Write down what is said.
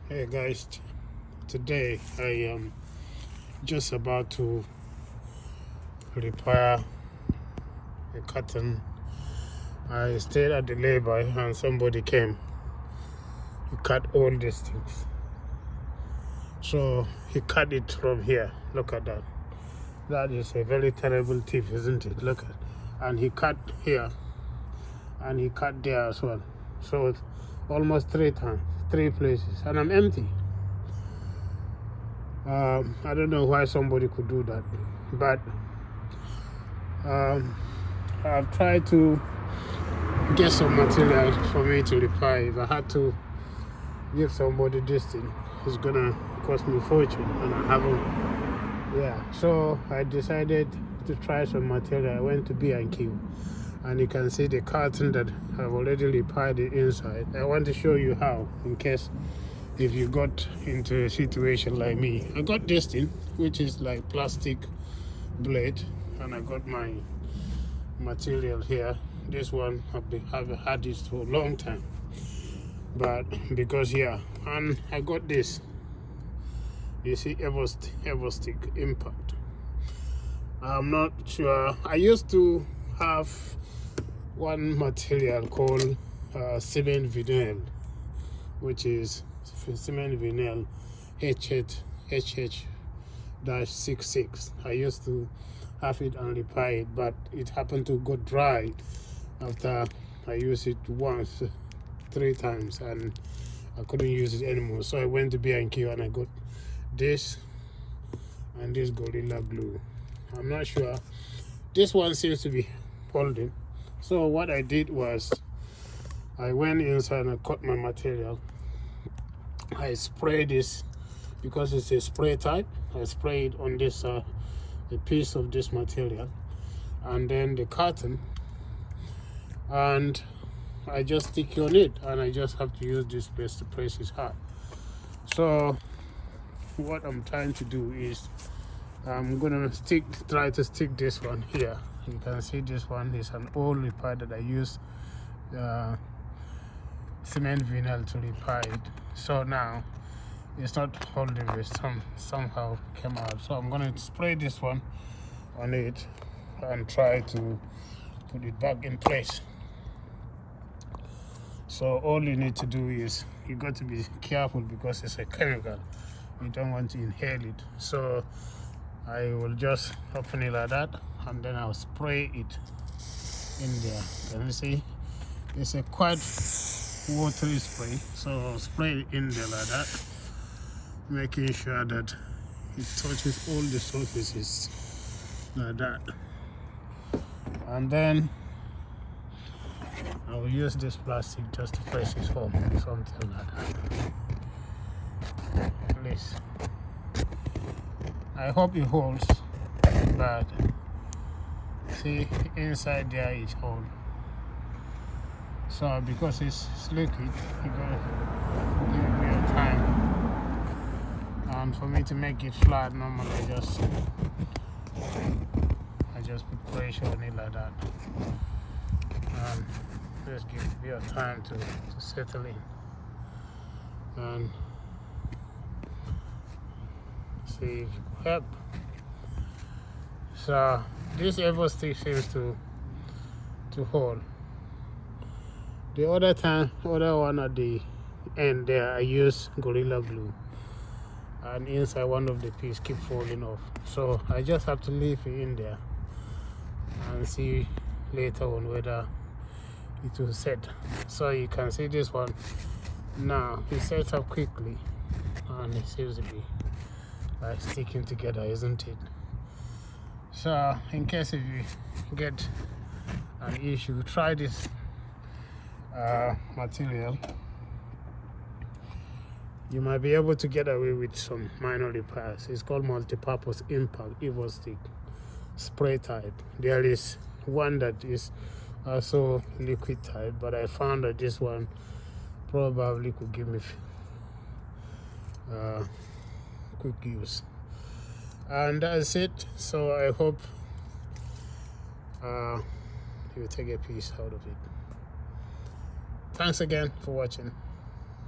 Hey guys, today I am just about to repair a curtain. I stayed at the labor and somebody came. He cut all these things. So he cut it from here. Look at that. That is a very terrible thief, isn't it? Look at, and he cut here and he cut there as well. So it's almost 3 times, 3 places, and I'm empty. I don't know why somebody could do that, but I've tried to get some material for me to repair. If I had to give somebody this thing, it's gonna cost me a fortune, and I haven't. Yeah, so I decided to try some material. I went to B&Q, and you can see the curtain that I've already repaired the inside. I want to show you how, in case if you got into a situation like me. I got this thing, which is like plastic blade, and I got my material here. This one I've had this for a long time, but because and I got this. You see, ever stick impact. I'm not sure. I used to have one material called cement vinyl, which is cement vinyl HH-66. I used to have it and repair it, but it happened to go dry after I used it once, 3 times, and I couldn't use it anymore. So I went to B&Q and I got this and this Gorilla Glue. I'm not sure. This one seems to be holding. So what I did was I went inside and I cut my material. I spray this because it's a spray type. I spray it on this a piece of this material, and then the curtain, and I just stick on it, and I just have to use this place to press it hard. So what I'm trying to do is I'm gonna try to stick this one here. You can see this one is an old repair that I used cement vinyl to repair it. So now it's not holding it, somehow came out. So I'm gonna spray this one on it and try to put it back in place. So all you need to do is you got to be careful because it's a chemical. You don't want to inhale it. So I will just open it like that, and then I'll spray it in there. Can you see? It's a quite watery spray, so I'll spray it in there like that, making sure that it touches all the surfaces like that. And then I will use this plastic just to press it home, something like that. At least I hope it holds, but see, inside there it holds. So because it's liquid, you gotta give it real time. And for me to make it flat, normally I just put pressure on it like that, and just give it real time to settle in and see if it could help. So this ever stick seems to hold. The other one at the end there, I use Gorilla Glue, and inside one of the pieces keep falling off. So I just have to leave it in there and see later on whether it will set. So you can see this one now, it sets up quickly, and it seems to be like sticking together, isn't it? So in case if you get an issue, try this material. You might be able to get away with some minor repairs. It's called multi-purpose impact evo stick, spray type. There is one that is also liquid type, but I found that this one probably could give me quick use. And that's it. So I hope you take a piece out of it. Thanks again for watching.